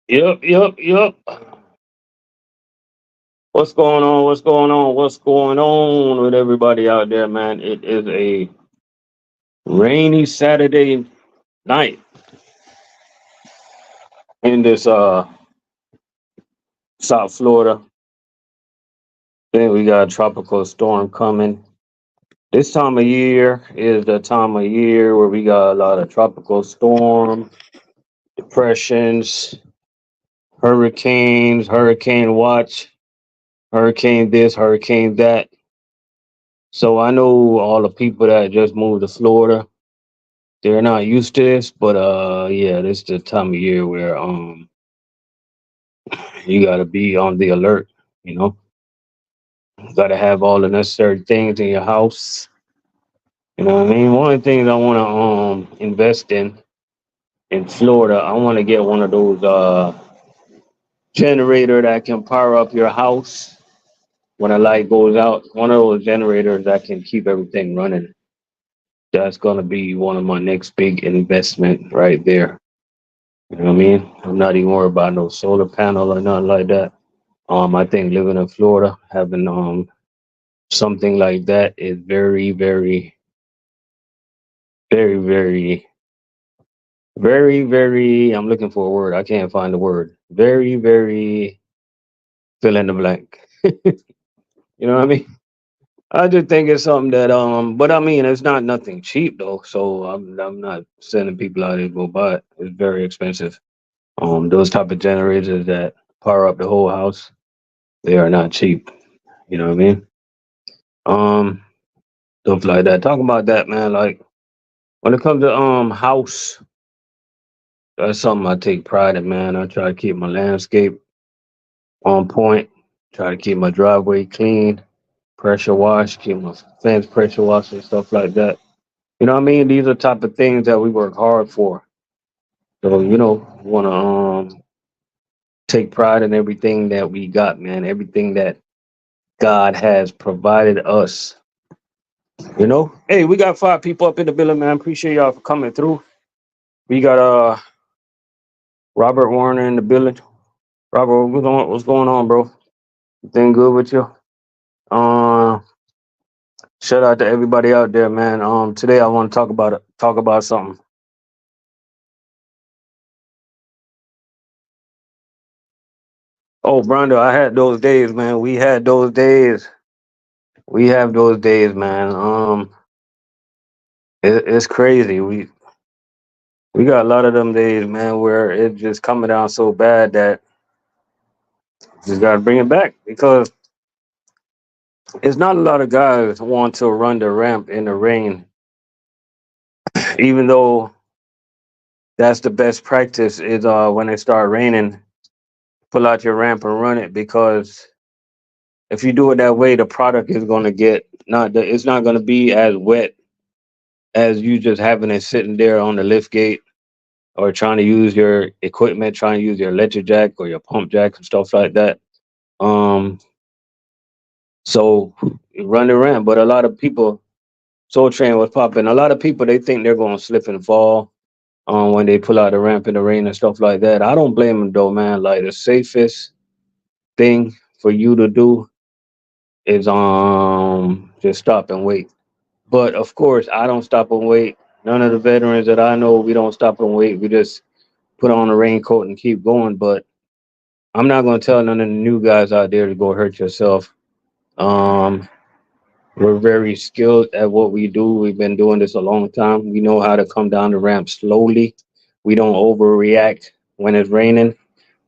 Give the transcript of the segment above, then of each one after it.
Yep. What's going on? What's going on? What's going on with everybody out there, man? It is a rainy Saturday night in this South Florida. Then we got a tropical storm coming. This time of year is the time of year where we got a lot of tropical storm, depressions, hurricanes, hurricane watch, hurricane this, hurricane that. So I know all the people that just moved to Florida. They're not used to this, but yeah, this is the time of year where you gotta be on the alert, you know. You gotta have all the necessary things in your house. You know what I mean? One of the things I wanna invest in Florida, I wanna get one of those generator that can power up your house when a light goes out. One of those generators that can keep everything running. That's gonna be one of my next big investment right there. You know what I mean? I'm not even worried about no solar panel or nothing like that. I think living in Florida, having something like that is very, very. I'm looking for a word. I can't find the word. Very fill in the blank. You know what I mean? I just think it's something that but I mean it's not nothing cheap though. So I'm not sending people out there to go buy it. It's very expensive. Those type of generators that power up the whole house, they are not cheap. You know what I mean? Um, Stuff like that. Talk about that, man. Like when it comes to house, that's something I take pride in, man. I try to keep my landscape on point. Try to keep my driveway clean, pressure wash, keep my fence pressure washed and stuff like that. You know what I mean? These are type of things that we work hard for. So want to take pride in everything that we got, man. Everything that God has provided us. Hey, we got 5 people up in the building, man. Appreciate y'all for coming through. We got Robert Warner in the building. Robert, what's going on, bro? Everything good with you? Uh, Shout out to everybody out there, man. Today I want to talk about something. Oh, Brando, I had those days, man. We had those days. We have those days, man. It's crazy. We got a lot of them days, man, where it just coming down so bad that just gotta bring it back because it's not a lot of guys want to run the ramp in the rain, even though that's the best practice is when it start raining, pull out your ramp and run it because if you do it that way, the product is gonna get it's not gonna be as wet as you just having it sitting there on the lift gate or trying to use your equipment, trying to use your electric jack or your pump jack and stuff like that. Um, so run the ramp, but a lot of people, Soul Train was popping. A lot of people they think they're gonna slip and fall when they pull out the ramp in the rain and stuff like that. I don't blame them though, man. Like the safest thing for you to do is just stop and wait. But of course, I don't stop and wait. None of the veterans that I know, we don't stop and wait. We just put on a raincoat and keep going. But I'm not going to tell none of the new guys out there to go hurt yourself. Um, we're very skilled at what we do. We've been doing this a long time. We know how to come down the ramp slowly. We don't overreact when it's raining.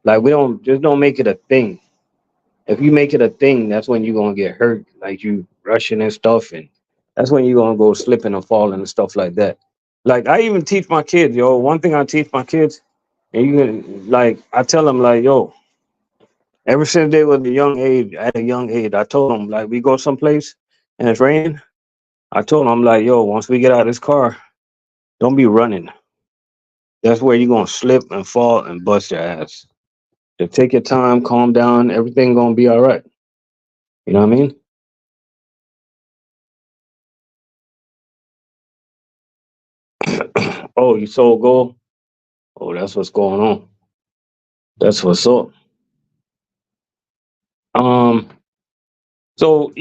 Like we don't make it a thing. If you make it a thing, that's when you're gonna get hurt. Like you rushing and stuff, and that's when you're gonna go slipping and falling and stuff like that. Like I even teach my kids, yo. One thing I teach my kids, and you can like I tell them like, yo, ever since they was a young age, at a young age, I told them like we go someplace and it's raining. I told them I'm like, yo, once we get out of this car, don't be running. That's where you're gonna slip and fall and bust your ass. Just take your time, calm down, everything gonna be all right. You know what I mean? Oh, you sold gold? Oh, that's what's going on. That's what's up. Um, so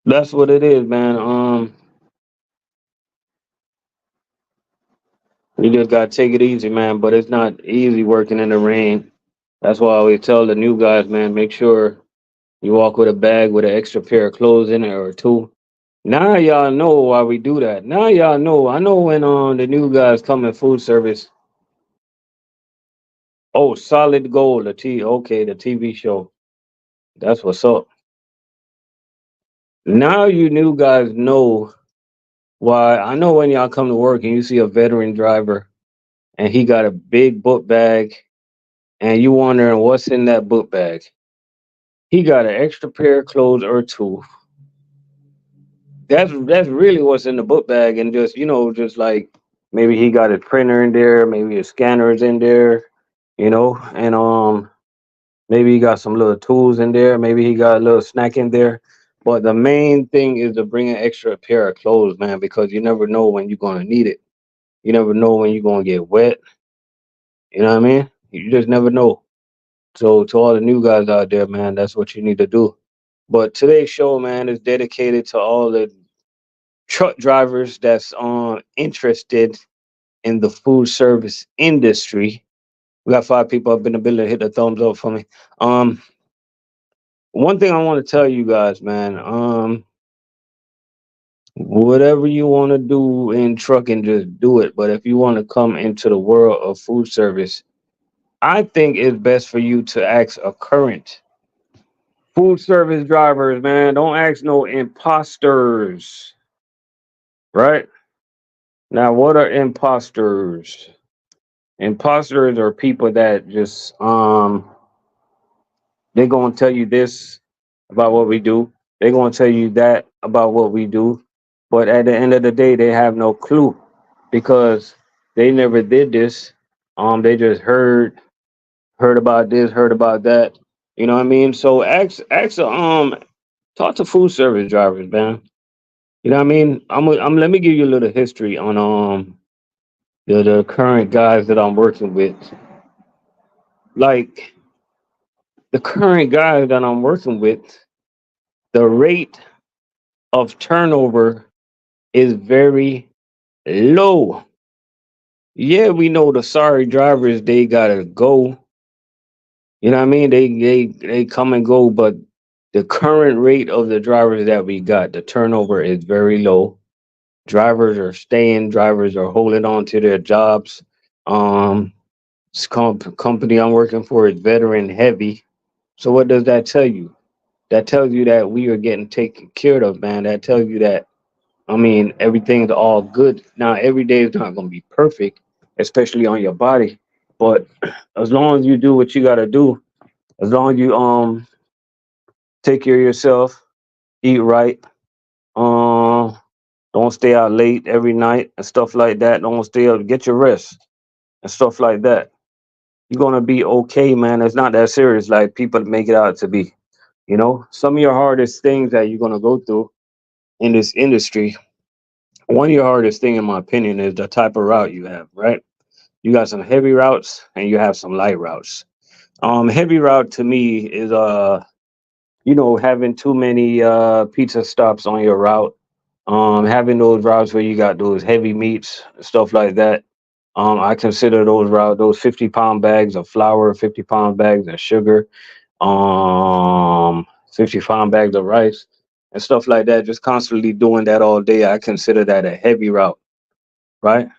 that's what it is, man. You just gotta take it easy, man. But it's not easy working in the rain. That's why I always tell the new guys, man, make sure you walk with a bag with an extra pair of clothes in it or two. Now y'all know why we do that. Now y'all know. I know when the new guys come in food service. Oh, Solid Gold, okay, the TV show. That's what's up. Now you new guys know why. I know when y'all come to work and you see a veteran driver and he got a big book bag and you wondering what's in that book bag. He got an extra pair of clothes or two. That's really what's in the book bag, and just just like maybe he got his printer in there, maybe his scanner is in there, and maybe he got some little tools in there, maybe he got a little snack in there. But the main thing is to bring an extra pair of clothes, man, because you never know when you're gonna need it. You never know when you're gonna get wet. You know what I mean? You just never know. So to all the new guys out there, man, that's what you need to do. But today's show, man, is dedicated to all the truck drivers that's interested in the food service industry. We got 5 people up in the building. Hit the thumbs up for me. Um, One thing I want to tell you guys, man. Whatever you want to do in trucking, just do it. But if you want to come into the world of food service, I think it's best for you to ask a current food service drivers, man. Don't ask no imposters, right? Now, what are imposters? Imposters are people that just they're gonna tell you this about what we do. They're gonna tell you that about what we do. But at the end of the day, they have no clue because they never did this. They just heard about this, heard about that. You know what I mean? So talk to food service drivers, man. You know what I mean? Let me give you a little history on the current guys that I'm working with. Like the current guys that I'm working with, the rate of turnover is very low. Yeah, we know the sorry drivers they gotta go. You know what I mean? They come and go, but the current rate of the drivers that we got, the turnover is very low. Drivers are staying, drivers are holding on to their jobs. Um, Company I'm working for is veteran heavy. So what does that tell you? That tells you that we are getting taken care of, man. That tells you that everything's all good. Now every day is not gonna be perfect, especially on your body. But as long as you do what you gotta do, as long as you take care of yourself, eat right, um don't stay out late every night and stuff like that. Don't stay up, get your rest and stuff like that. You're gonna be okay, man. It's not that serious like people make it out to be. Some of your hardest things that you're gonna go through in this industry, one of your hardest thing in my opinion is the type of route you have, right? You got some heavy routes and you have some light routes. Heavy route to me is having too many pizza stops on your route. Having those routes where you got those heavy meats, stuff like that. I consider those routes, those 50-pound bags of flour, 50-pound bags of sugar, 50-pound bags of rice, and stuff like that. Just constantly doing that all day. I consider that a heavy route, right?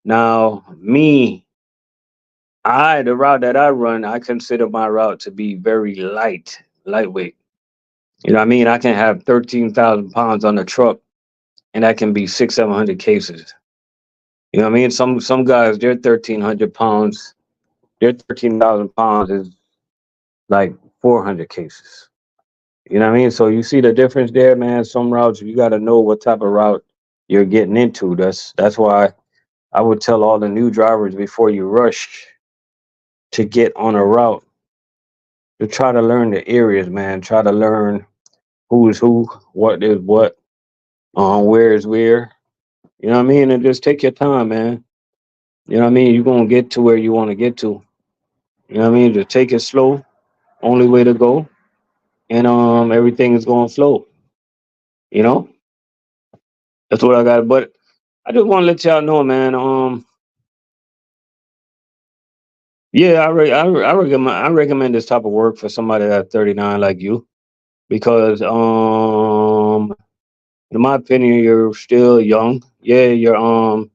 Now, the route that I run, I consider my route to be very lightweight. You know what I mean? I can have 13,000 pounds on the truck and that can be 700 cases. You know what I mean? Some guys, they're 1,300 pounds, their 13,000 pounds is like 400 cases. You know what I mean? So you see the difference there, man. Some routes, you got to know what type of route you're getting into. That's why I would tell all the new drivers before you rush to get on a route to try to learn the areas, man. Try to learn who is who, what is what, where is where. You know what I mean? And just take your time, man. You know what I mean? You're gonna get to where you want to get to. You know what I mean? Just take it slow. Only way to go, and everything is gonna flow. You know, that's what I got. But I just want to let y'all know, man. Yeah, I recommend this type of work for somebody that's 39 like you because in my opinion, you're still young. Yeah, you're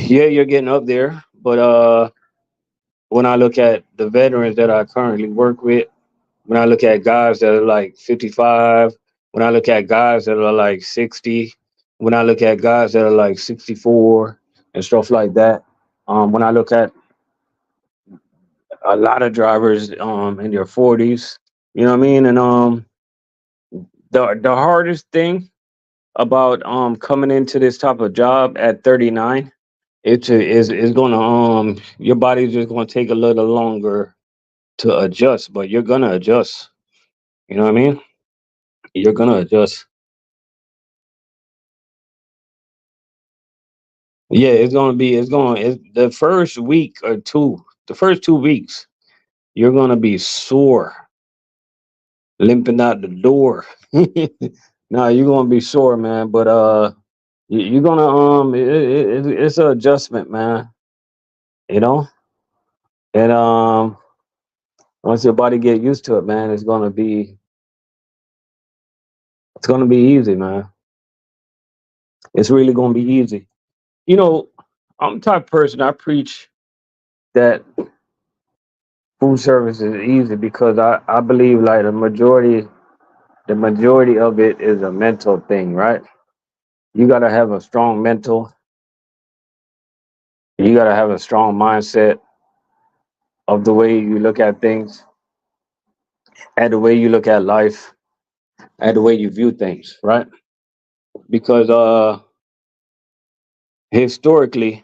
yeah, you're getting up there. But when I look at the veterans that I currently work with, when I look at guys that are like 55, when I look at guys that are like 60, when I look at guys that are like 64 and stuff like that, when I look at a lot of drivers in their 40s, you know what I mean? And the hardest thing about coming into this type of job at 39, is gonna your body's just gonna take a little longer to adjust, but you're gonna adjust. You know what I mean? You're gonna adjust. Yeah, it's the first week or two, the first 2 weeks, you're gonna be sore, limping out the door. No, you're gonna be sore, man. But you're gonna it's an adjustment, man. You know, and once your body get used to it, man, it's gonna be easy, man. It's really gonna be easy. You know, I'm the type of person I preach that food service is easy because I believe like the majority of it is a mental thing, right? You gotta have a strong mental, you gotta have a strong mindset of the way you look at things, and the way you look at life, and the way you view things, right? Because historically,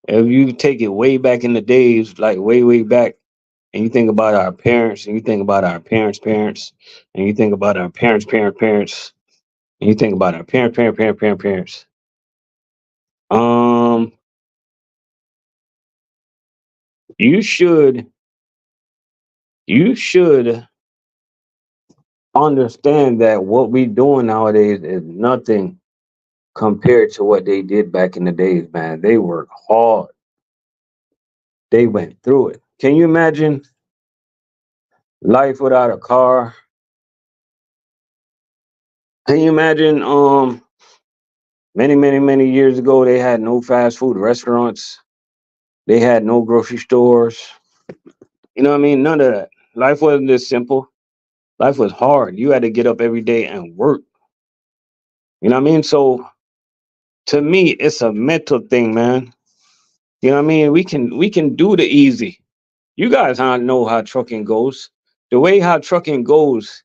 if you take it way back in the days, like way, way back, and you think about our parents, and you think about our parents' parents, and you think about our parents' parents, and you think about our parents, um, you should you should understand that what we doing nowadays is nothing compared to what they did back in the days, man. They worked hard. They went through it. Can you imagine life without a car? Can you imagine many, many, many years ago they had no fast food restaurants. They had no grocery stores. You know what I mean? None of that. Life wasn't this simple. Life was hard. You had to get up every day and work. You know what I mean? So to me, it's a mental thing, man. You know what I mean? We can do the easy. You guys know how trucking goes. The way how trucking goes,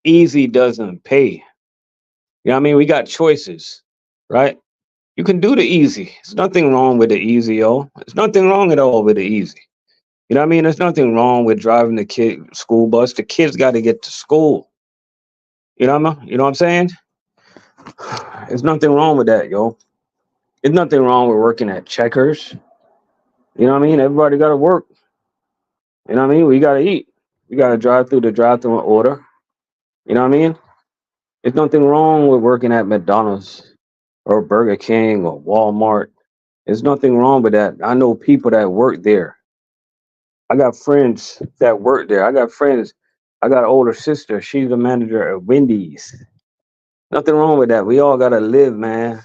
easy doesn't pay. You know what I mean? We got choices, right? You can do the easy. There's nothing wrong with the easy, yo. There's nothing wrong at all with the easy. You know what I mean? There's nothing wrong with driving the kid school bus. The kids got to get to school. You know what I'm saying? There's nothing wrong with that, yo. There's nothing wrong with working at Checkers. You know what I mean? Everybody got to work. You know what I mean? We got to eat. We got to drive through the drive-through and order. You know what I mean? There's nothing wrong with working at McDonald's or Burger King or Walmart. There's nothing wrong with that. I know people that work there. I got friends that work there. I got friends. I got an older sister. She's the manager at Wendy's. Nothing wrong with that. We all gotta live, man.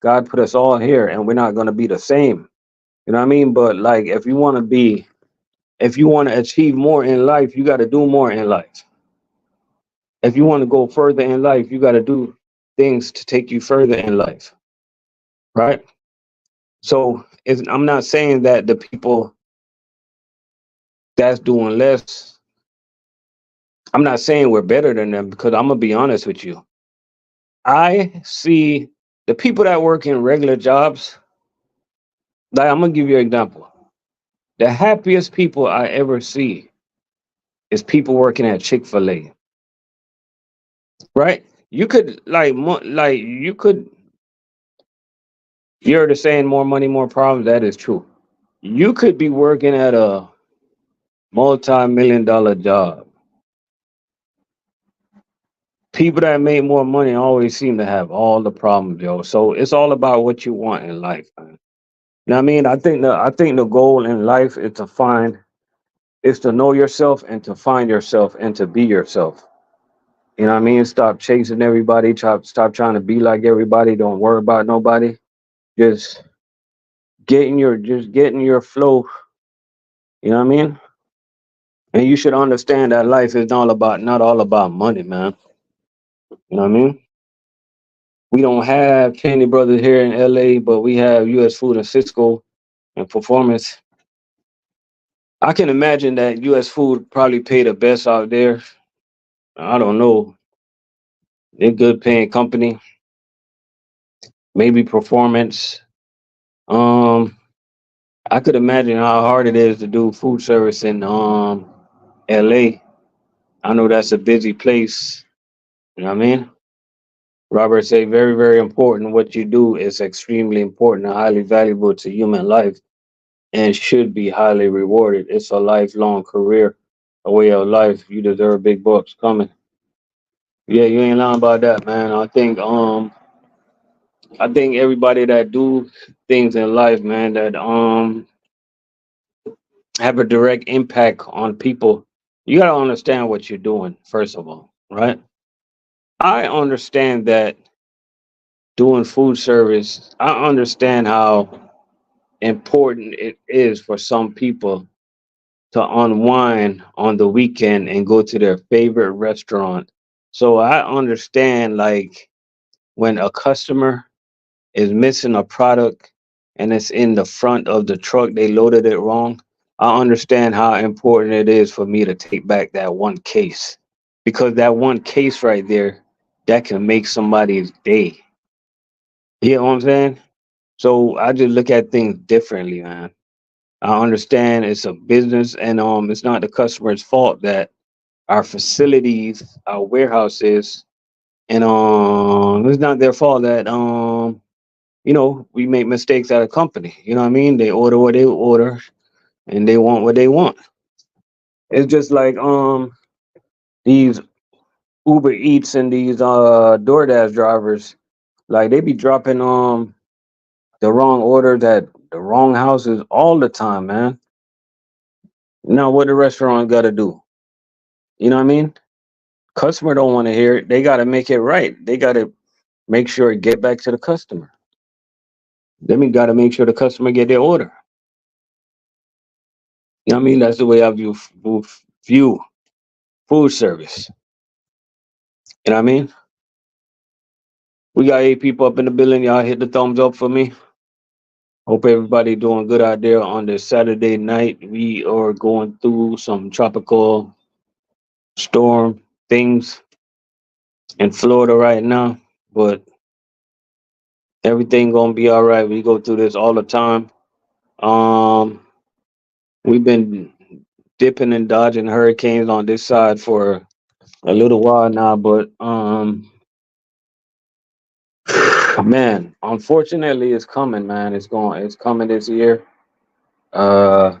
God put us all here, and we're not gonna be the same. You know what I mean? But like, if you want to achieve more in life, you got to do more in life. If you want to go further in life, you got to do things to take you further in life, right? So I'm not saying that the people that's doing less, I'm not saying we're better than them because I'm gonna be honest with you. I see the people that work in regular jobs. Like I'm gonna give you an example. The happiest people I ever see is people working at Chick-fil-A, right? You could like you could You heard the saying, more money, more problems. That is true. You could be working at a multi-million-dollar job. People that make more money always seem to have all the problems, yo. So it's all about what you want in life, man. You know what I mean? I think the goal in life is to know yourself and to find yourself and to be yourself. You know what I mean? Stop chasing everybody. Stop trying to be like everybody. Don't worry about nobody. Just getting your flow. You know what I mean? And you should understand that life is not all about money, man. You know what I mean? We don't have Cheney Brothers here in LA, but we have US Food and Cisco and Performance. I can imagine that US Food probably pay the best out there. I don't know. They're good paying company. Maybe Performance. Um, I could imagine how hard it is to do food service in LA. I know that's a busy place. You know what I mean? Robert say very, very important. What you do is extremely important and highly valuable to human life and should be highly rewarded. It's a lifelong career, a way of life. You deserve big bucks coming. Yeah, you ain't lying about that, man. I think everybody that do things in life, man, that have a direct impact on people, you gotta understand what you're doing, first of all, right? I understand that doing food service, I understand how important it is for some people to unwind on the weekend and go to their favorite restaurant. So I understand, like, when a customer is missing a product and it's in the front of the truck, they loaded it wrong. I understand how important it is for me to take back that one case, because that one case right there, that can make somebody's day. You know what I'm saying? So I just look at things differently, man. I understand it's a business, and it's not the customer's fault that our facilities, our warehouses, and it's not their fault that we make mistakes at a company. You know what I mean? They order what they order, and they want what they want. It's just like these Uber Eats and these DoorDash drivers, like they be dropping the wrong orders at the wrong houses all the time, man. Now what the restaurant got to do? You know what I mean? Customer don't want to hear it. They got to make it right. They got to make sure it get back to the customer. Then we got to make sure the customer get their order. You know what I mean? That's the way I view food service. You know what I mean? We got 8 people up in the building. Y'all hit the thumbs up for me. Hope everybody doing good out there on this Saturday night. We are going through some tropical storm things in Florida right now, but everything gonna be all right. We go through this all the time. Um, we've been dipping and dodging hurricanes on this side for a little while now, but man, unfortunately, it's coming, man. It's coming this year. Uh,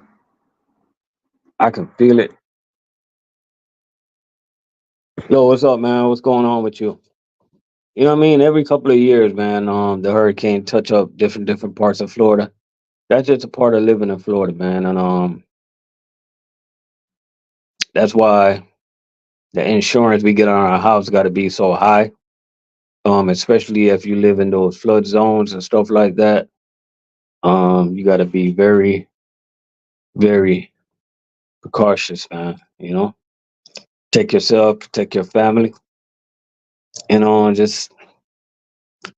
I can feel it. Yo, what's up, man? What's going on with you? You know what I mean? Every couple of years, man, the hurricane touch up different parts of Florida. That's just a part of living in Florida, man, and that's why the insurance we get on our house got to be so high. Especially if you live in those flood zones and stuff like that. You got to be very, very precautious, man. Take yourself, protect your family, and just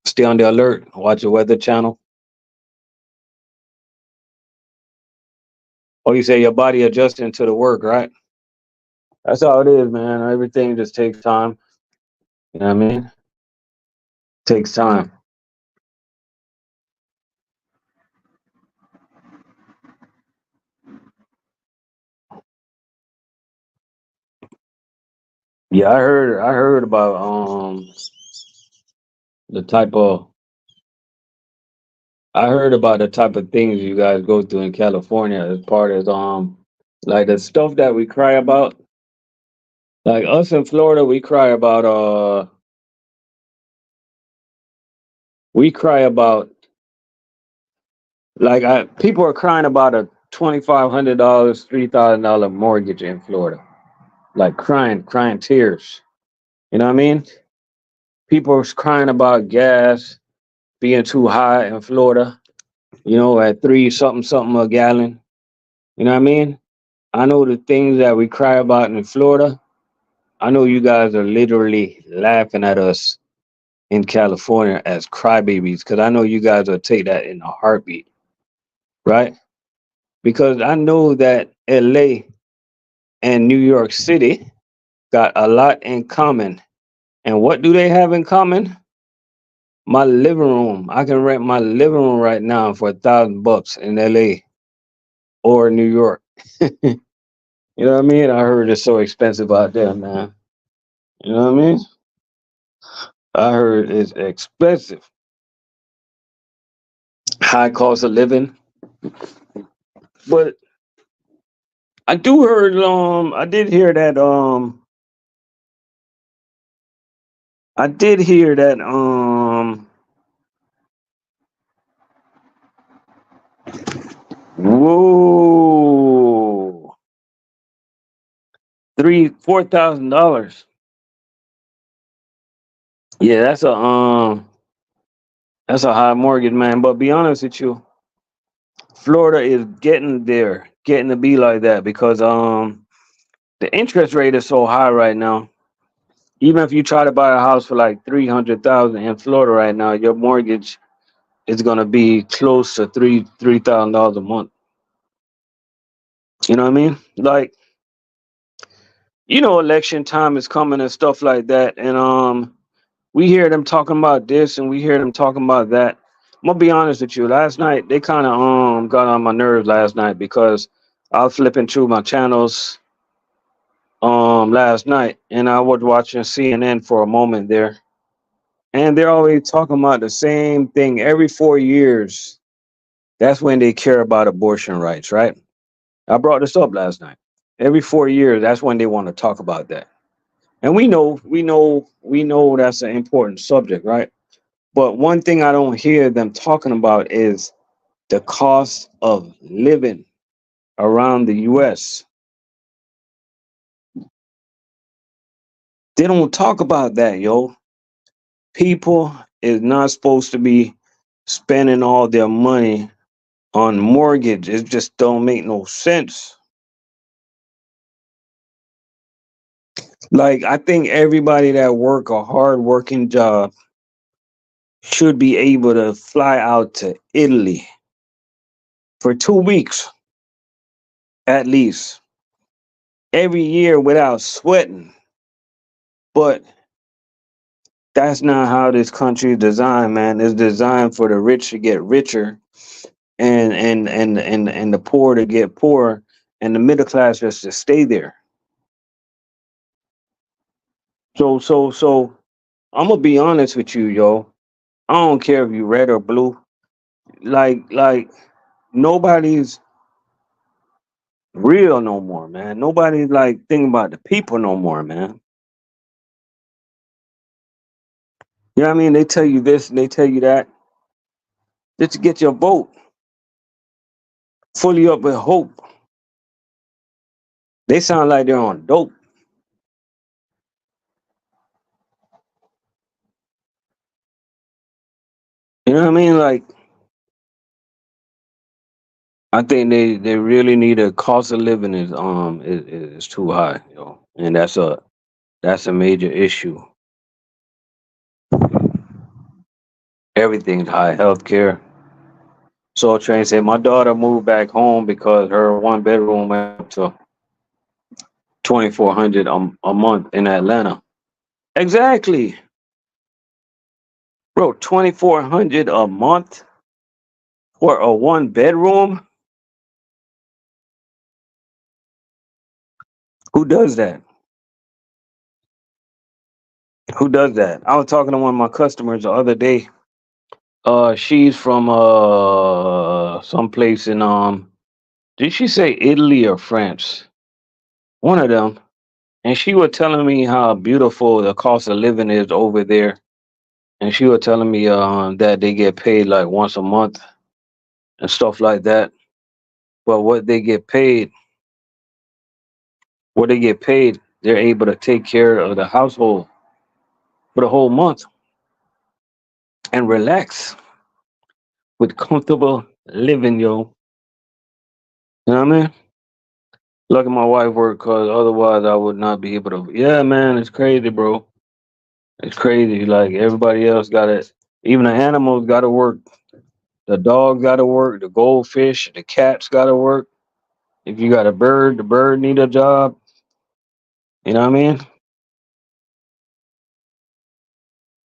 stay on the alert. Watch your weather channel. Oh, you say your body adjusting to the work, right? That's how it is, man. Everything just takes time. You know what I mean? Takes time. Yeah, I heard about the type of I heard about the type of things you guys go through in California as part of like the stuff that we cry about. Like us in Florida, we cry about like people are crying about a $2,500, $3,000 mortgage in Florida. Like crying tears. You know what I mean? People are crying about gas being too high in Florida, at three something something a gallon. You know what I mean? I know the things that we cry about in Florida. I know you guys are literally laughing at us in California as crybabies because I know you guys will take that in a heartbeat, right? Because I know that LA and New York City got a lot in common. And what do they have in common? My living room. I can rent my living room right now for $1,000 in LA or New York. You know what I mean? I heard it's so expensive out there, man. You know what I mean? I heard it's expensive. High cost of living. But I did hear that whoa, $4,000. Yeah, that's a high mortgage, man. But be honest with you, Florida is getting there, getting to be like that because the interest rate is so high right now. Even if you try to buy a house for like 300,000 in Florida right now, your mortgage is gonna be close to $3,000 a month. You know what I mean? Like, election time is coming and stuff like that, and we hear them talking about this and we hear them talking about that. I'm gonna be honest with you. Last night they kind of got on my nerves last night because I was flipping through my channels last night and I was watching CNN for a moment there, and they're always talking about the same thing every 4 years. That's when they care about abortion rights, right? I brought this up last night. Every 4 years, that's when they want to talk about that. And we know that's an important subject, right? But one thing I don't hear them talking about is the cost of living around the US. They don't talk about that, yo. People is not supposed to be spending all their money on mortgage. It just don't make no sense. Like I think everybody that work a hard working job should be able to fly out to Italy for 2 weeks at least every year without sweating. But that's not how this country is designed, man. It's designed for the rich to get richer and the poor to get poorer and the middle class just to stay there. So I'm gonna be honest with you, yo. I don't care if you red or blue. Like nobody's real no more, man. Nobody's like thinking about the people no more, man. You know what I mean? They tell you this and they tell you that just to get your vote. Fully up with hope. They sound like they're on dope. You know what I mean? Like I think they really need a cost of living is too high, yo. And that's a major issue. Everything's high, healthcare. So Train said my daughter moved back home because her one bedroom went up to 2,400 a month in Atlanta. Exactly. Bro, 2,400 a month for a one bedroom? Who does that? Who does that? I was talking to one of my customers the other day. She's from someplace in did she say Italy or France? One of them. And she was telling me how beautiful the cost of living is over there. And she was telling me that they get paid like once a month and stuff like that. But what they get paid, they're able to take care of the household for the whole month and relax with comfortable living, yo. You know what I mean? Lucky my wife worked, cause otherwise I would not be able to. Yeah, man, it's crazy, bro. It's crazy. Like everybody else got it. Even the animals got to work. The dog got to work. The goldfish, the cats got to work. If you got a bird, the bird need a job. You know what I mean?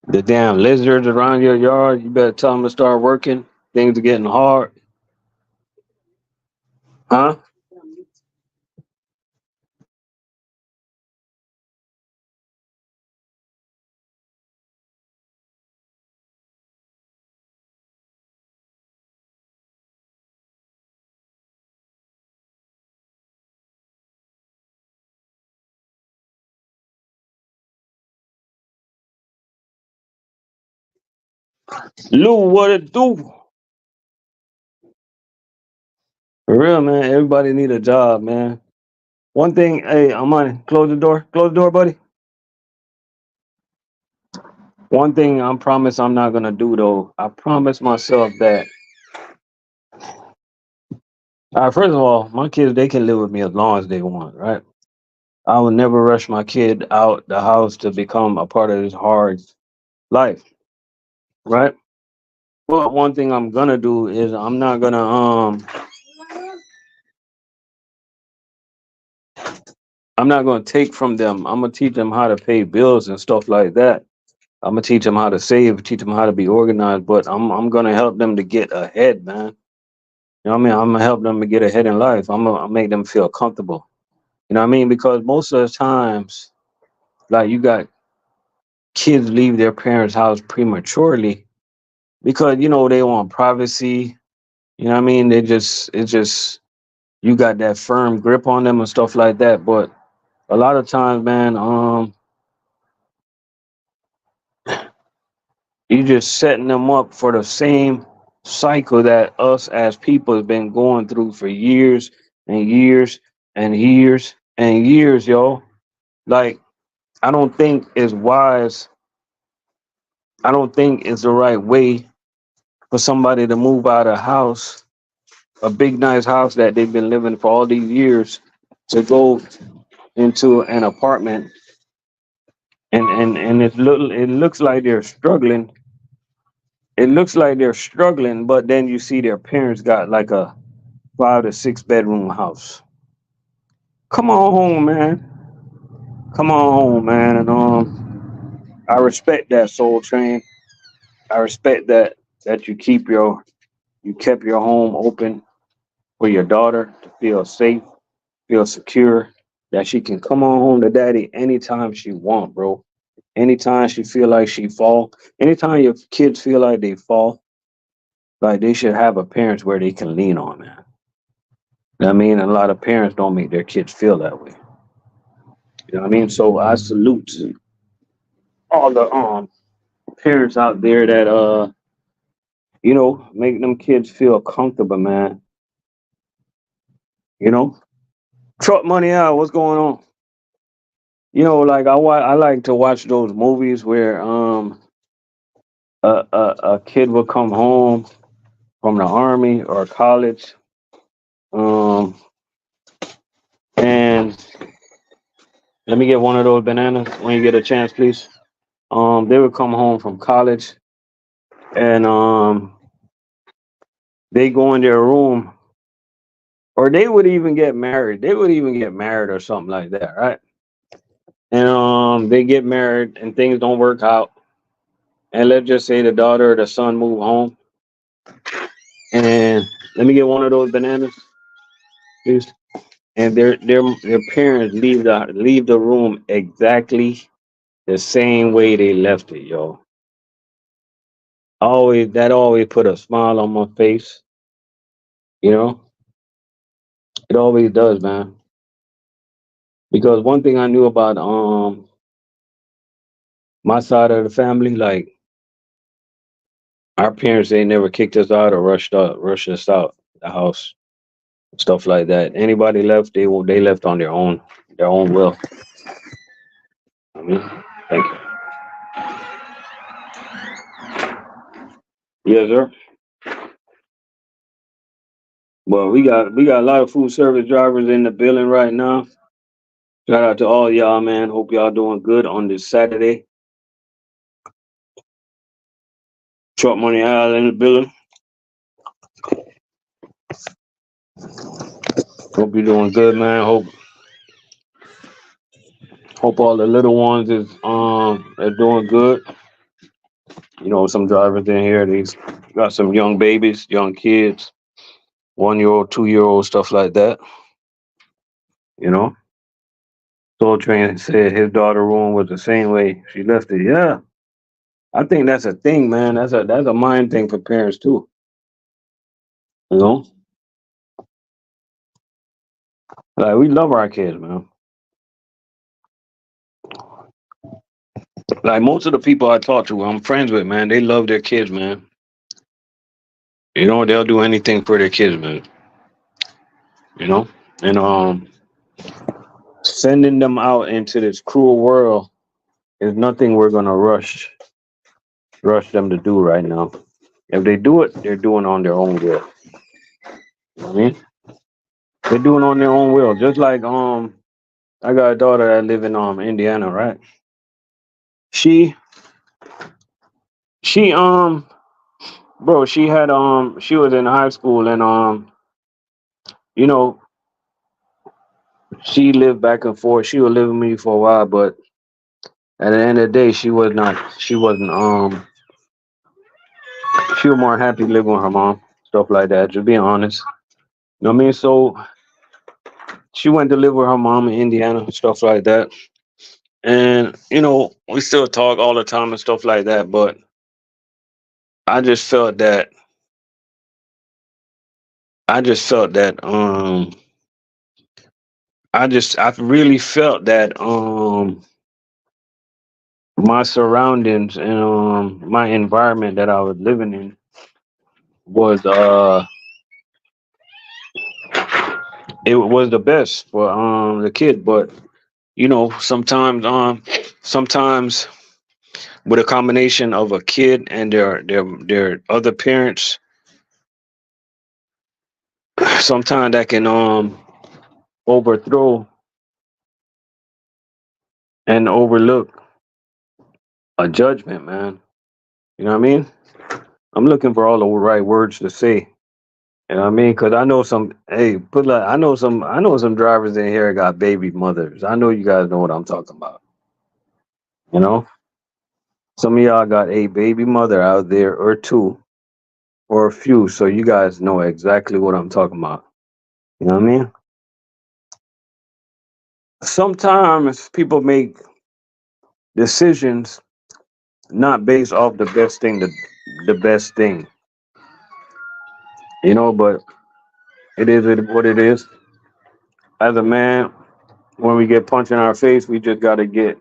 The damn lizards around your yard, you better tell them to start working. Things are getting hard, huh? Lou, what it do? For real, man. Everybody need a job, man. One thing, hey, I'm on. Close the door. Close the door, buddy. One thing I promise I'm not gonna do though. I promise myself that. First of all, my kids they can live with me as long as they want, right? I will never rush my kid out the house to become a part of this hard life, right? But one thing I'm gonna do is I'm not gonna take from them. I'm gonna teach them how to pay bills and stuff like that. I'm gonna teach them how to save, teach them how to be organized. But I'm gonna help them to get ahead, man. You know what I mean? I'm gonna help them to get ahead in life. I'll make them feel comfortable. You know what I mean? Because most of the times, like you got kids leave their parents' house prematurely because they want privacy. You know what I mean? It's just you got that firm grip on them and stuff like that. But a lot of times, man, you just setting them up for the same cycle that us as people have been going through for years and years and years and years, yo. Like I don't think it's wise. I don't think it's the right way for somebody to move out of house, a big nice house that they've been living for all these years, to go into an apartment and it looks like they're struggling. It looks like they're struggling, but then you see their parents got like a 5 to 6 bedroom house. Come on home, man. Come on home, man. And I respect that, Soul Train. I respect that you kept your home open for your daughter to feel safe, feel secure, that she can come on home to daddy anytime she want, bro. Anytime she feel like she fall, anytime your kids feel like they fall, like they should have a parents where they can lean on, man. You know what I mean? And a lot of parents don't make their kids feel that way. You know what I mean? So I salute all the parents out there that make them kids feel comfortable, man. You know? Truck money out, what's going on? Like I like to watch those movies where a kid will come home from the army or college, um and let me get one of those bananas when you get a chance, please. They would come home from college and they go in their room, or they would even get married. They would even get married or something like that, right? And they get married and things don't work out. And let's just say the daughter or the son move home. And let me get one of those bananas, please. And their parents leave the room exactly the same way they left it, yo. Always put a smile on my face. You know, it always does, man. Because one thing I knew about my side of the family, like our parents, they never kicked us out or rushed us out the house, stuff like that. Anybody left, they left on their own will. I mean, thank you. Yes, sir. Well, we got a lot of food service drivers in the building right now. Shout out to all y'all, man. Hope y'all doing good on this Saturday. Truck Money Al in the building. Hope you're doing good, man. Hope all the little ones is are doing good. You know, some drivers in here, these got some young babies, young kids, 1 year old, 2 year old, stuff like that. You know, Soul Train said his daughter room was the same way she left it. Yeah, I think that's a thing, man. That's a mind thing for parents too. You know, like we love our kids, man. Like most of the people I talk to, I'm friends with, man. They love their kids, man. You know, they'll do anything for their kids, man. You know, and sending them out into this cruel world is nothing we're gonna rush them to do right now. If they do it, they're doing on their own will. You know what I mean, they're doing on their own will. Just like I got a daughter that live in Indiana, right? She she bro, she was in high school and you know she lived back and forth. She was living with me for a while, but at the end of the day, she wasn't she was more happy living with her mom, stuff like that. Just being honest. You know what I mean? So she went to live with her mom in Indiana, stuff like that. And we still talk all the time and stuff like that. But I just felt that I just felt that I really felt that my surroundings and my environment that I was living in was it was the best for the kid. But sometimes with a combination of a kid and their other parents, sometimes that can overthrow and overlook a judgment, man. You know what I mean? I'm looking for all the right words to say. You know what I mean? Because I know some. Hey, I know some drivers in here got baby mothers. I know you guys know what I'm talking about. You know, some of y'all got a baby mother out there, or two, or a few. So you guys know exactly what I'm talking about. You know what I mean? Sometimes people make decisions not based off the best thing. But it is what it is. As a man, when we get punched in our face, we just gotta get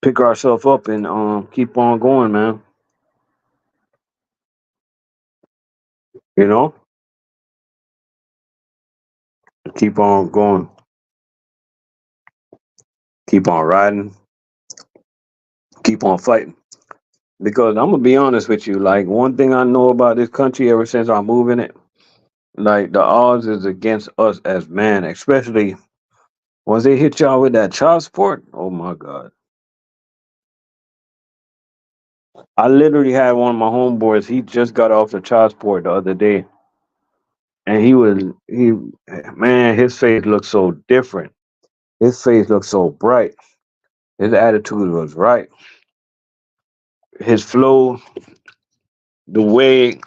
pick ourselves up and keep on going, man. You know, keep on going, keep on riding, keep on fighting. Because I'm gonna be honest with you, like one thing I know about this country ever since I moved in it, like the odds is against us as men, especially once they hit y'all with that child support. Oh my god. I literally had one of my homeboys, he just got off the child support the other day. And he man, his face looked so different. His face looked so bright. His attitude was right. His flow, the way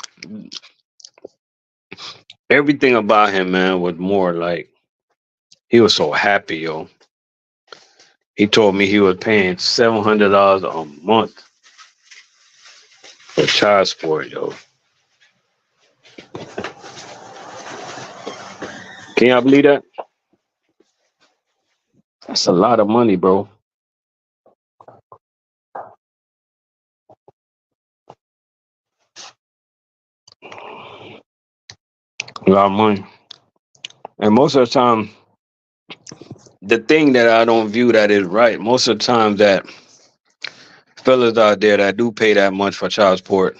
everything about him, man, was more like he was so happy, yo. He told me he was paying $700 a month for child support, yo. Can y'all believe that? That's a lot of money, bro. A lot of money. And most of the time, the thing that I don't view that is right. Most of the time, that fellas out there that do pay that much for child support,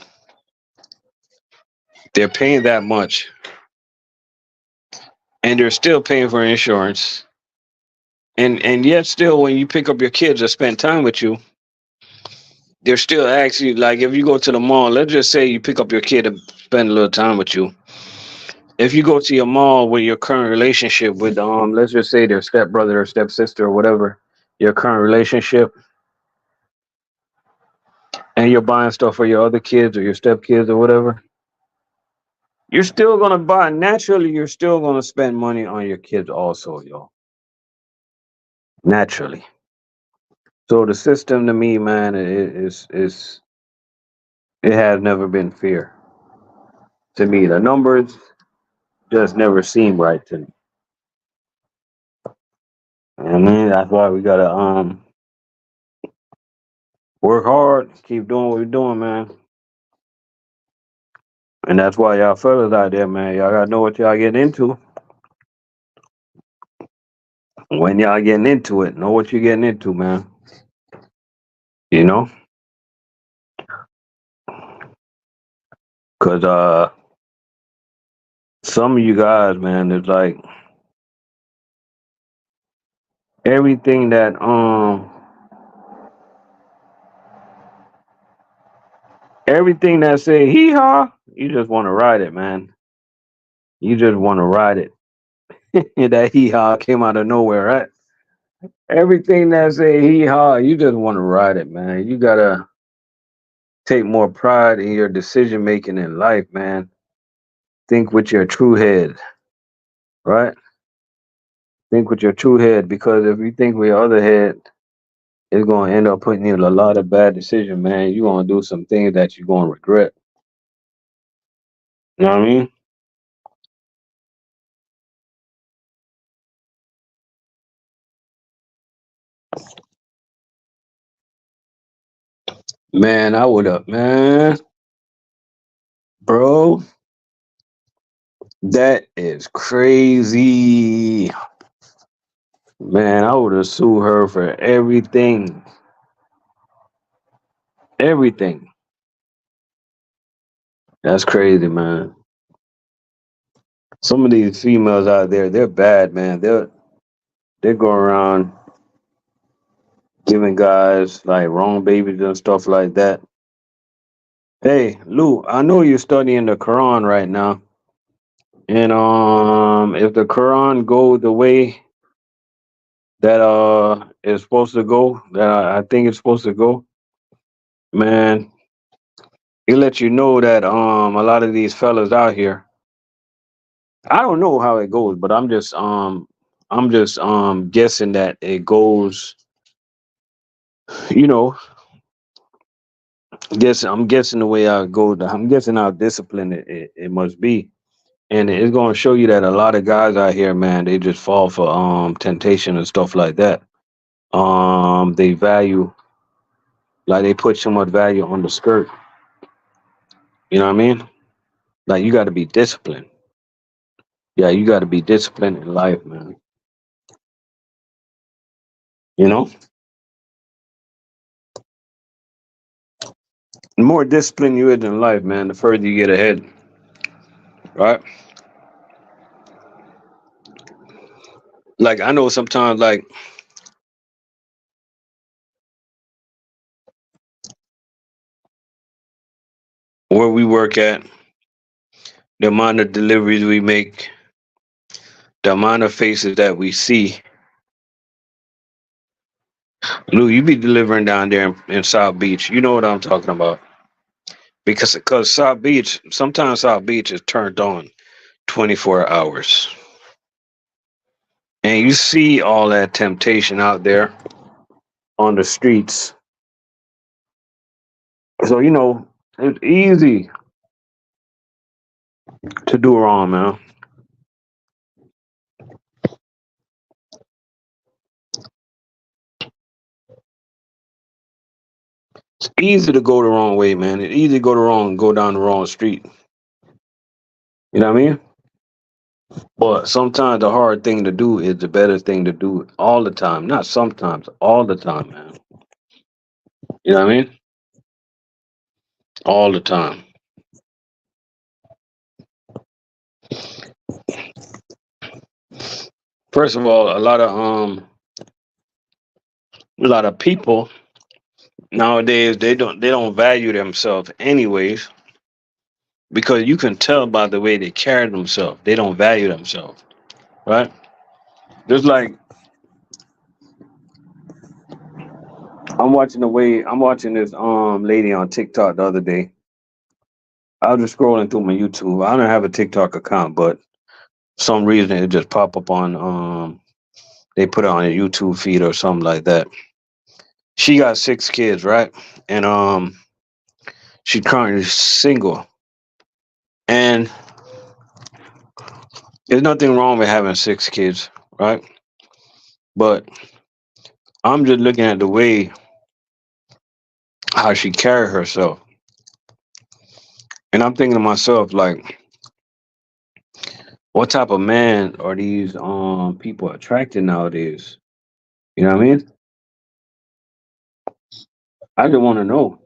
they're paying that much, and they're still paying for insurance. And yet, still, when you pick up your kids to spend time with you, they're still asking, like, if you go to the mall, let's just say you pick up your kid and spend a little time with you. If you go to your mall with your current relationship with, let's just say their stepbrother or stepsister or whatever, your current relationship, and you're buying stuff for your other kids or your stepkids or whatever, you're still gonna buy. Naturally, you're still gonna spend money on your kids also, yo. Naturally. So the system to me, man, is it has never been fair to me. The numbers just never seem right to me. And then that's why we gotta work hard, keep doing what we're doing, man. And that's why y'all fellas out there, man, y'all gotta know what y'all getting into. When y'all getting into it, know what you're getting into, man. You know, cause some of you guys, man, it's like everything that everything that say hee haw, you just want to ride it, man. You just want to ride it. That hee haw came out of nowhere, right? Everything that say hee haw, you just want to ride it, man. You gotta take more pride in your decision making in life, man. Think with your true head, right? Think with your true head, because if you think with your other head, it's gonna end up putting you in a lot of bad decisions, man. You're gonna do some things that you're gonna regret. You know what I mean? Man, I would have, man, bro. That is crazy. Man, I would have sued her for everything. Everything. That's crazy, man. Some of these females out there, they're bad, man. They go around giving guys like wrong babies and stuff like that. Hey, Lou, I know you're studying the Quran right now. And if the Quran go the way that is supposed to go, that I think it's supposed to go, man, it lets you know that a lot of these fellas out here, I don't know how it goes, but I'm just guessing that it goes, you know, I'm guessing the way I go, I'm guessing how disciplined it must be. And it's gonna show you that a lot of guys out here, man, they just fall for temptation and stuff like that. They value, like, they put so much value on the skirt. You know what I mean? Like, you got to be disciplined. Yeah, you got to be disciplined in life, man. You know, the more disciplined you is in life, man, the further you get ahead. Right? Like, I know sometimes, like, where we work at, the amount of deliveries we make, the amount of faces that we see. Lou, you be delivering down there in South Beach. You know what I'm talking about. Because South Beach, sometimes South Beach is turned on 24 hours. And you see all that temptation out there on the streets. So, It's easy to do wrong, man. It's easy to go the wrong way, man. It's easy to go the wrong, go down the wrong street. You know what I mean? But sometimes the hard thing to do is the better thing to do all the time. Not sometimes, all the time, man. You know what I mean? All the time. First of all, a lot of people nowadays they don't value themselves anyways because you can tell by the way they carry themselves. They don't value themselves, right? Just like I'm watching this lady on TikTok the other day. I was just scrolling through my YouTube. I don't have a TikTok account, but some reason it just pop up on they put it on a YouTube feed or something like that. She got 6 kids, right? And she's currently single. And there's nothing wrong with having 6 kids, right? But I'm just looking at the way how she carry herself. And I'm thinking to myself, like, what type of man are these people attracted nowadays? You know what I mean? I just want to know.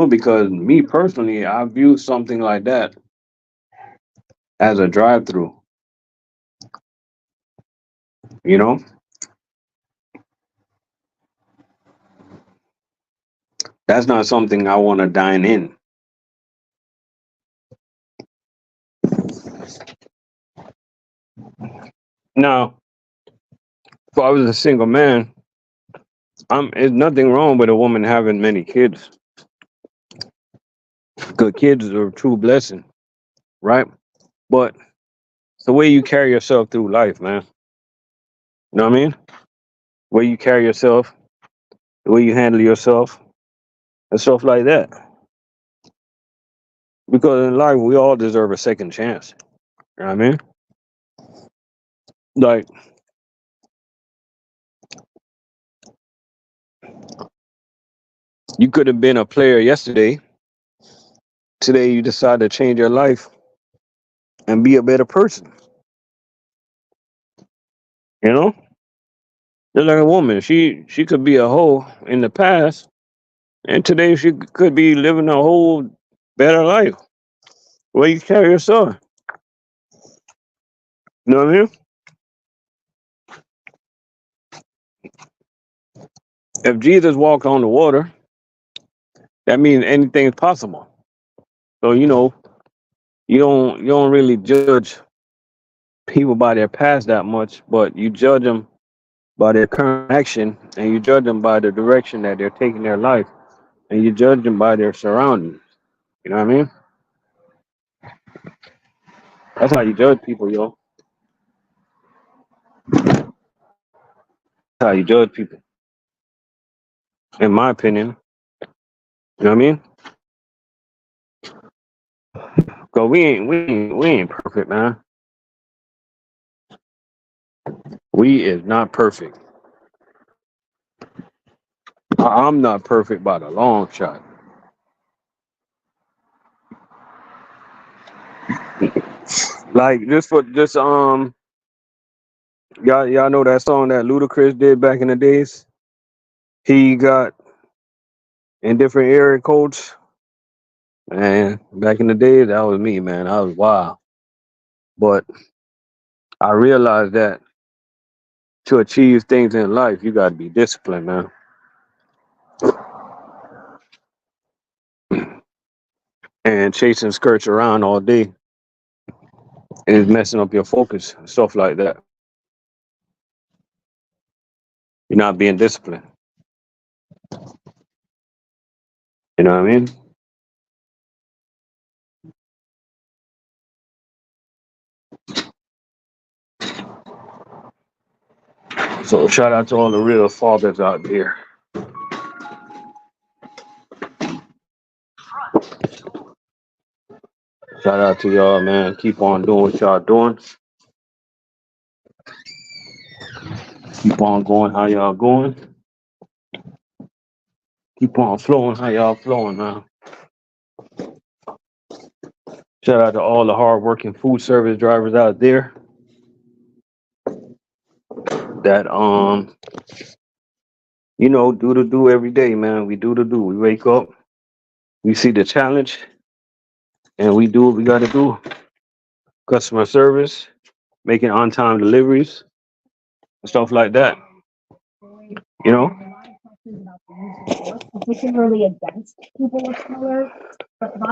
Because me personally, I view something like that as a drive through, you know? That's not something I want to dine in. Now, if I was a single man, there's nothing wrong with a woman having many kids. Because kids are a true blessing, right? But it's the way you carry yourself through life, man. You know what I mean? The way you carry yourself, the way you handle yourself, and stuff like that. Because in life, we all deserve a second chance. You know what I mean? Like, you could have been a player yesterday. Today, you decide to change your life and be a better person. You know? Just like a woman, she could be a hoe in the past, and today she could be living a whole better life. The way you carry yourself. You know what I mean? If Jesus walked on the water, that means anything is possible. So you don't really judge people by their past that much, but you judge them by their current action, and you judge them by the direction that they're taking their life, and you judge them by their surroundings. You know what I mean? That's how you judge people, yo. That's how you judge people, in my opinion. You know what I mean? Cause we ain't perfect, man. We is not perfect. I'm not perfect by the long shot. Like just y'all know that song that Ludacris did back in the days. He got in different area codes. Man, back in the days, that was me, man. I was wild. But I realized that to achieve things in life, you got to be disciplined, man. And chasing skirts around all day is messing up your focus and stuff like that. You're not being disciplined. You know what I mean? So shout out to all the real fathers out there. Shout out to y'all, man. Keep on doing what y'all doing. Keep on going how y'all going. Keep on flowing how y'all flowing, man. Shout out to all the hardworking food service drivers out there that do the do every day, man. We do the do. We wake up, we see the challenge, and we do what we gotta do. Customer service, making on time deliveries, and stuff like that. You know?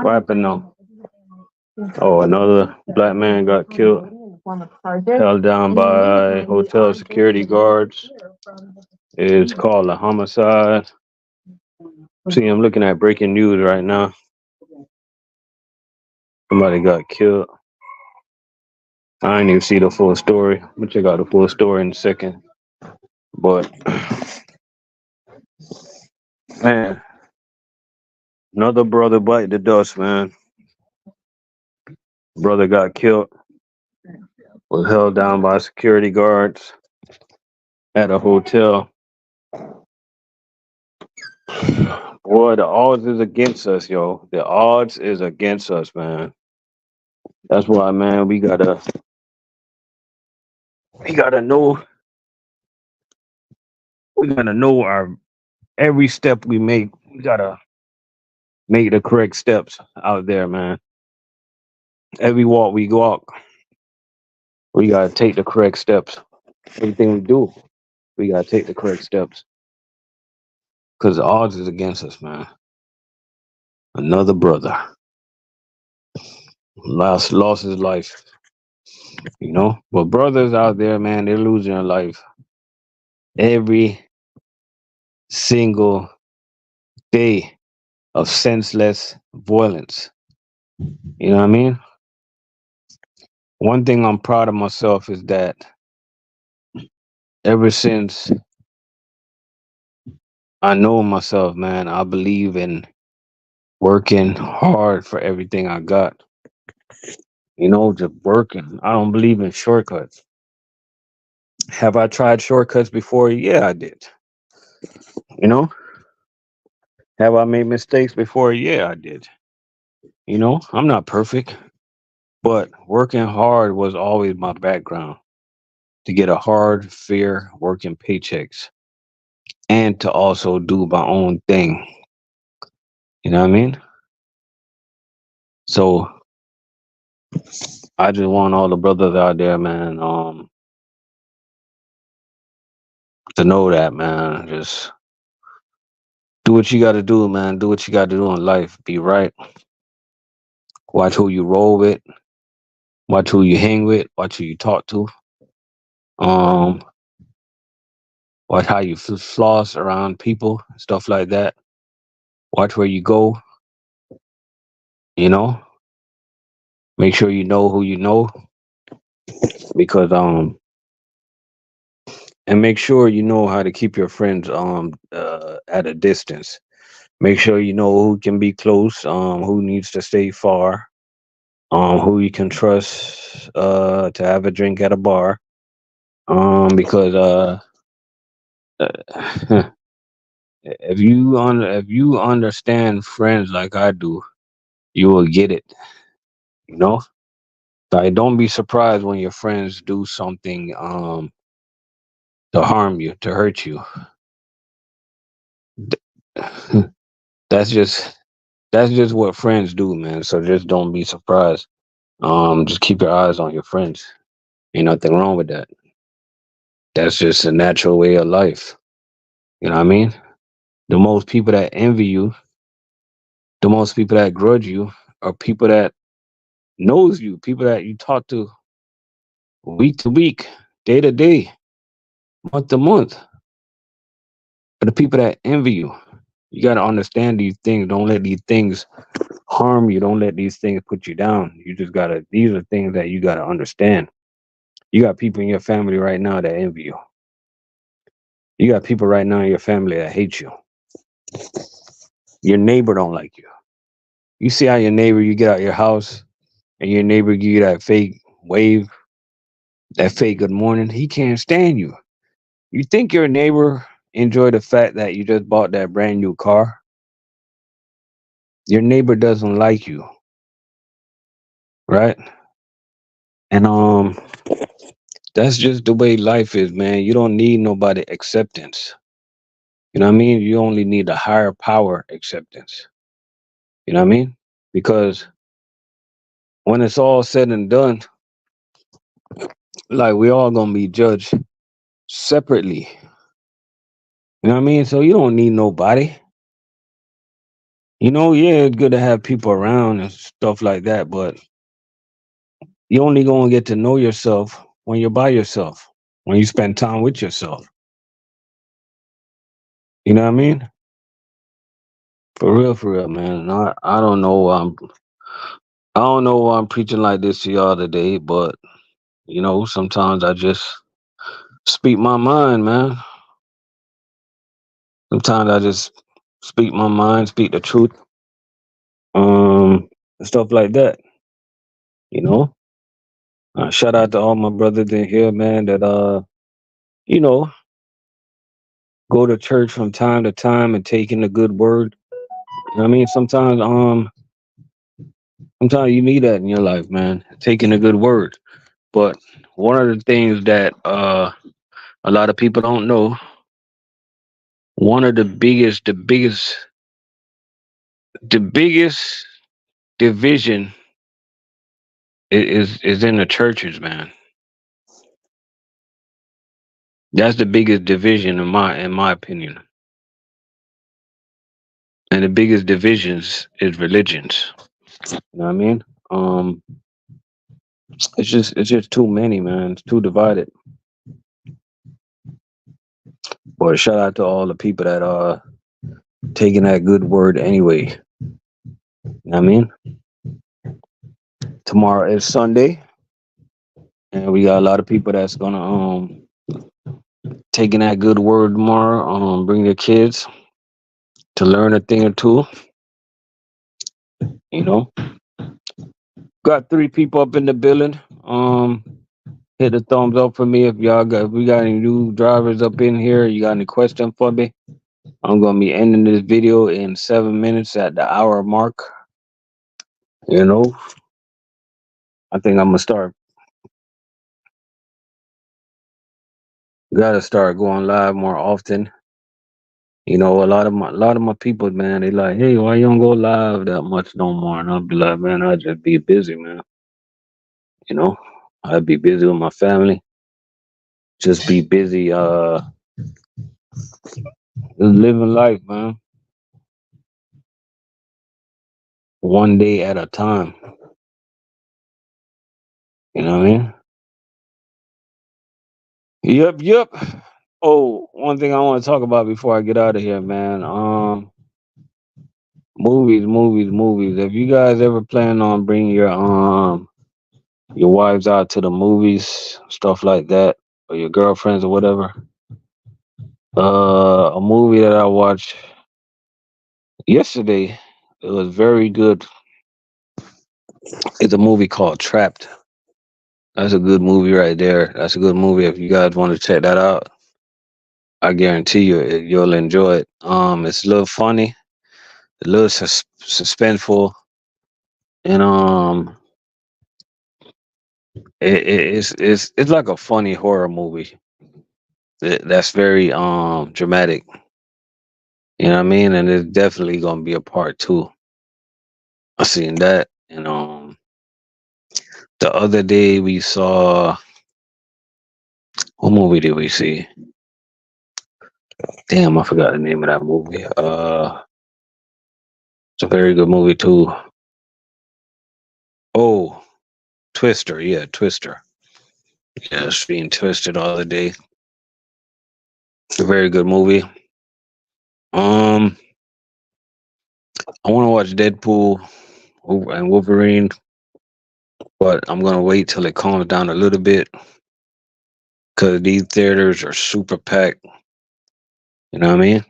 What happened now? Oh, another black man got killed, held down by hotel security guards. It's called a homicide. See, I'm looking at breaking news right now. Somebody got killed. I didn't even see the full story. We'll check out the full story in a second. But man, another brother bite the dust, man. Brother got killed, was held down by security guards at a hotel. Boy, the odds is against us, yo. The odds is against us, man. That's why, man, we gotta know our every step we make. We gotta make the correct steps out there, man. Every walk we walk, we gotta take the correct steps. Everything we do, we gotta take the correct steps. Cause the odds is against us, man. Another brother lost his life, But brothers out there, man, they're losing their life every single day of senseless violence. You know what I mean? One thing I'm proud of myself is that ever since I know myself, man, I believe in working hard for everything I got. Just working. I don't believe in shortcuts. Have I tried shortcuts before? Yeah, I did. You know, have I made mistakes before? Yeah, I did. I'm not perfect, but working hard was always my background to get a hard, fair working paychecks and to also do my own thing. You know what I mean? So I just want all the brothers out there, man, to know that, man. Just do what you got to do, man. Do what you got to do in life. Be right. Watch who you roll with. Watch who you hang with. Watch who you talk to. Um, Watch how you floss around people, stuff like that. Watch where you go. You know, make sure you know who you know, because and make sure you know how to keep your friends at a distance. Make sure you know who can be close, who needs to stay far, who you can trust to have a drink at a bar. Because if you understand friends like I do, you will get it. You know, like don't be surprised when your friends do something to harm you, to hurt you. That's just that's just what friends do, man. So just don't be surprised. Just keep your eyes on your friends. Ain't nothing wrong with that. That's just a natural way of life. You know what I mean? The most people that envy you, the most people that grudge you, are people that knows you, people that you talk to week to week, day to day, month to month. But the people that envy you, you got to understand these things. Don't let these things harm you. Don't let these things put you down. You just got to, these are things that you got to understand. You got people in your family right now that envy you. You got people right now in your family that hate you. Your neighbor don't like you. You see how your neighbor, you get out your house and your neighbor give you that fake wave, that fake good morning. He can't stand you. You think your neighbor enjoy the fact that you just bought that brand new car? Your neighbor doesn't like you, right? And that's just the way life is, man. You don't need nobody acceptance. You know what I mean? You only need a higher power acceptance. You know what I mean? Because when it's all said and done, like we all gonna be judged separately. You know what I mean? So you don't need nobody. You know, yeah, it's good to have people around and stuff like that, but you only gonna get to know yourself when you're by yourself, when you spend time with yourself. You know what I mean? For real, man. I don't know. I don't know why I'm preaching like this to y'all today, but sometimes I just speak my mind, man. Sometimes I just speak my mind, speak the truth, um, stuff like that. You know. Shout out to all my brothers in here, man. That you know, go to church from time to time and take in the good word. You know what I mean, sometimes you need that in your life, man. Taking a good word. But one of the things that a lot of people don't know, one of the biggest division is in the churches, man. That's the biggest division in my opinion. And the biggest divisions is religions. You know what I mean? Um, it's just too many, man. It's too divided. But shout out to all the people that are taking that good word anyway. You know what I mean? Tomorrow is Sunday, and we got a lot of people that's gonna taking that good word tomorrow. Bring their kids to learn a thing or two. You know, got three people up in the building. Hit the thumbs up for me if we got any new drivers up in here. You got any question for me? I'm gonna be ending this video in 7 minutes at the hour mark. You know, I think I'm gonna start. Gotta start going live more often. A lot of my people, man, they like, hey, why you don't go live that much no more? And I'll be like, man, I just be busy, man. You know, I'd be busy with my family. Just be busy, just living life, man. One day at a time. You know what I mean? Yep. Oh, one thing I want to talk about before I get out of here, man. Movies. Have you guys ever planned on bringing your wives out to the movies, stuff like that, or your girlfriends or whatever? A movie that I watched yesterday, it was very good. It's a movie called Trapped. That's a good movie right there. That's a good movie. If you guys want to check that out, I guarantee you'll enjoy it. It's a little funny, a little suspenseful, and it's like a funny horror movie. That's very dramatic. You know what I mean? And it's definitely gonna be a part two. I seen that, and the other day we saw, what movie did we see? Damn, I forgot the name of that movie. It's a very good movie too. Oh, Twister. Yeah, Twister. Yeah, it's being Twisted all the day. It's a very good movie. Um, I want to watch Deadpool and Wolverine, but I'm gonna wait till it calms down a little bit because these theaters are super packed. You know what I mean?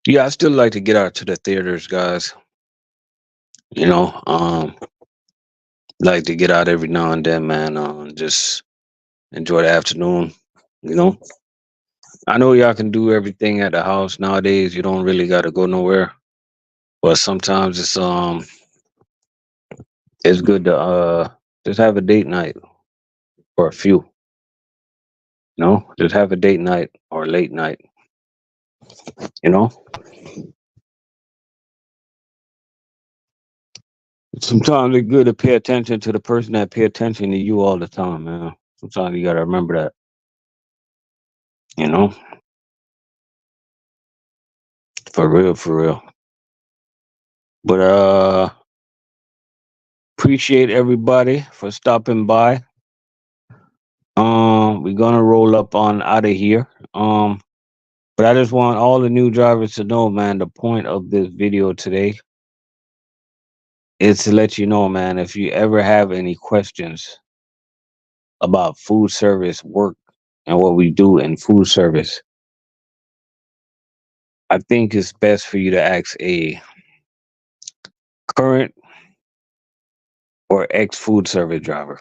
Yeah, I still like to get out to the theaters, guys. You know, like to get out every now and then, man. Just enjoy the afternoon. You know, I know y'all can do everything at the house nowadays. You don't really got to go nowhere, but sometimes it's good to just have a date night or a few. You know, just have a date night or late night. You know, sometimes it's good to pay attention to the person that pay attention to you all the time, man. Sometimes you got to remember that. You know, for real, for real. But appreciate everybody for stopping by. We're gonna roll up on out of here. But I just want all the new drivers to know, man. The point of this video today is to let you know, man. If you ever have any questions about food service work and what we do in food service, I think it's best for you to ask a current or ex food service driver.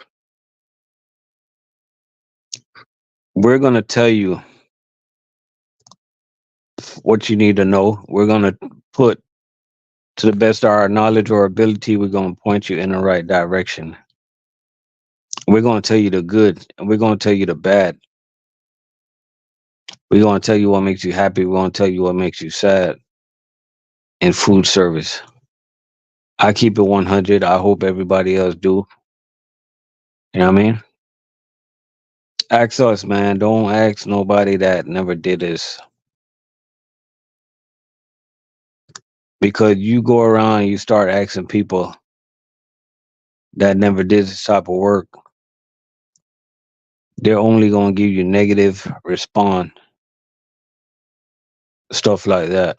We're gonna tell you what you need to know. We're gonna put to the best of our knowledge or ability, we're going to point you in the right direction. We're going to tell you the good and we're going to tell you the bad. We're going to tell you what makes you happy. We're going to tell you what makes you sad in food service. I keep it 100. I hope everybody else do. You know what I mean? Ask us, man. Don't ask nobody that never did this, because you go around and you start asking people that never did this type of work. They're only going to give you negative respond, stuff like that.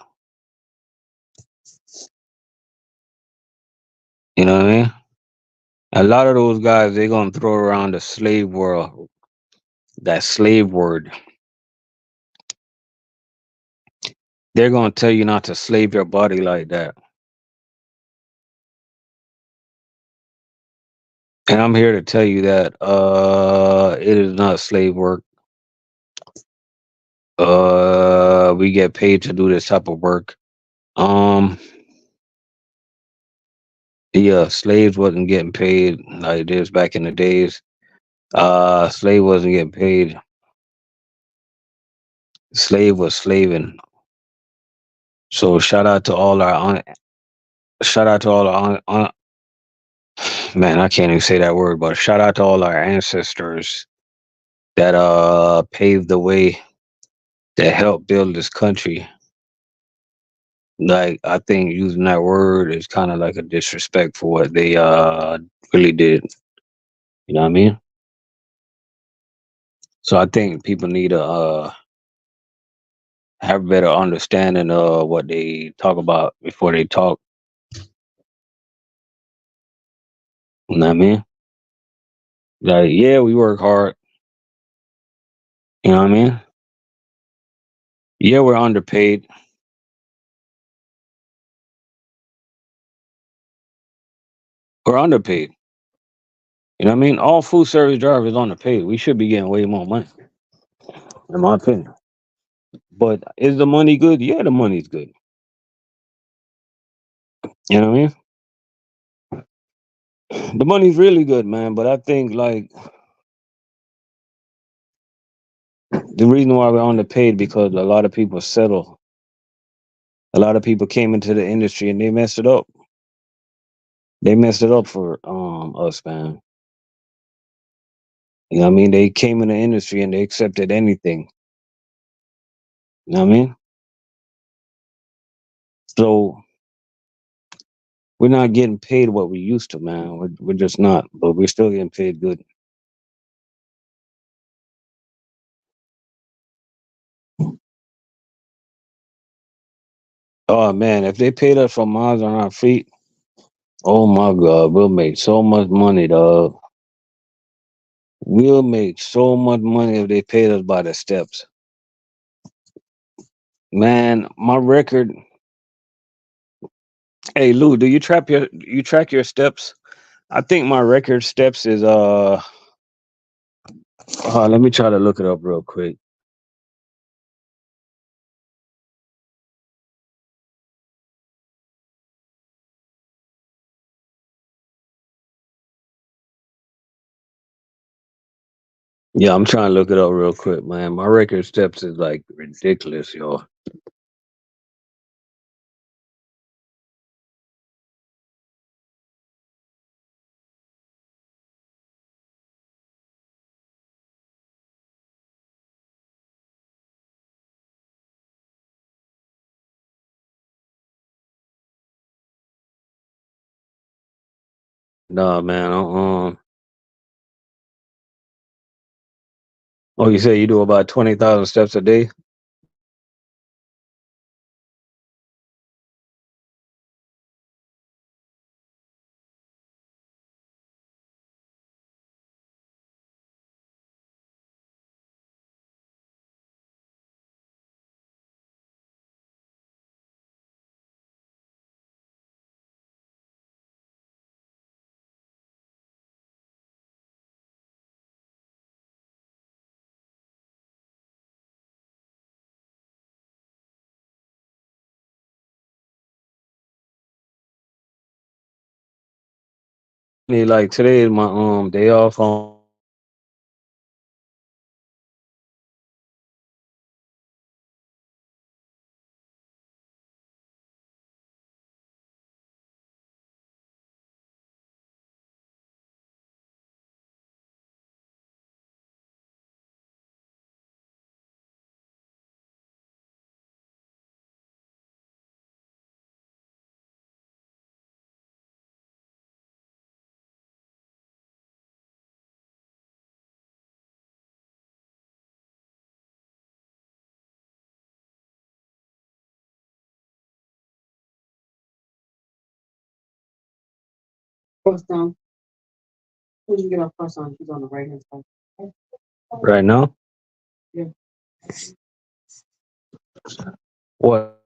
You know what I mean? A lot of those guys, they're gonna throw around the slave world, that slave word. They're gonna tell you not to slave your body like that. And I'm here to tell you that it is not slave work. We get paid to do this type of work. Um yeah, slaves wasn't getting paid like this back in the days. Slave wasn't getting paid. Slave was slaving. So shout out to all our man, I can't even say that word, but shout out to all our ancestors that paved the way, that helped build this country. Like, I think using that word is kind of like a disrespect for what they really did. You know what I mean? So I think people need to have a better understanding of what they talk about before they talk. You know what I mean? Like, yeah, we work hard. You know what I mean? Yeah, we're underpaid. We're underpaid. You know what I mean? All food service drivers underpaid. We should be getting way more money, in my opinion. But is the money good? Yeah, the money's good. You know what I mean? The money's really good, man. But I think like the reason why we're underpaid because a lot of people settle. A lot of people came into the industry and they messed it up. They messed it up for us, man. You know what I mean? They came in the industry and they accepted anything. You know what I mean? So we're not getting paid what we used to, man. We're just not, but we're still getting paid good. Oh man, if they paid us for miles on our feet, oh my god, we'll make so much money, dog. We'll make so much money if they paid us by the steps. Man, my record Hey Lou, do you track your steps? I think my record steps is let me try to look it up real quick. Yeah, I'm trying to look it up real quick, man. My record steps is like ridiculous, yo. Nah, man. Oh, you say you do about 20,000 steps a day? Like today is my day off on. Right now. What?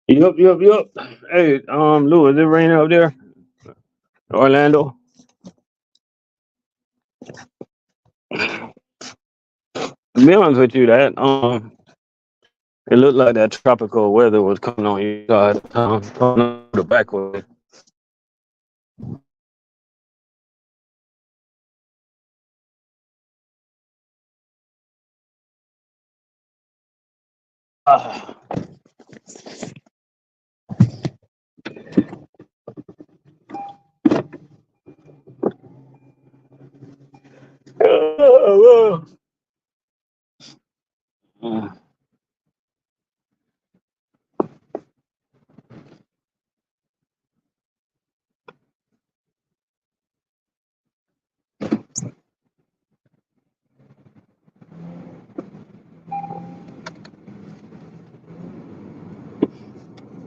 Yup, yup, yup. Hey, Lou, is it raining up there, Orlando? To be honest with you, that it looked like that tropical weather was coming on your side of town, coming on the back way. Ah.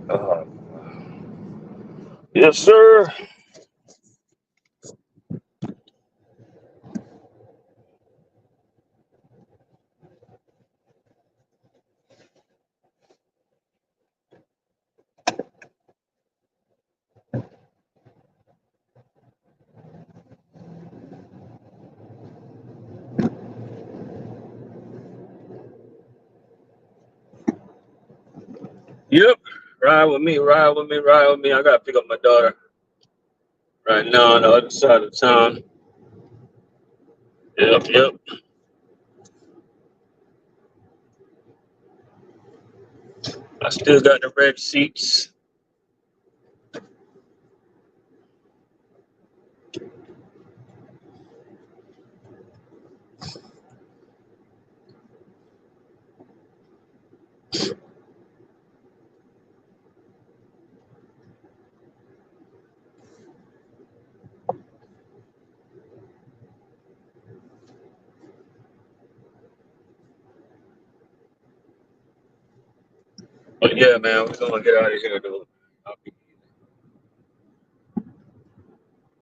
Uh, yes, sir. Yep. Ride with me, ride with me, ride with me. I gotta pick up my daughter right now on the other side of town. Yep, yep. I still got the red seats. But yeah, man, we're gonna get out of here, dude.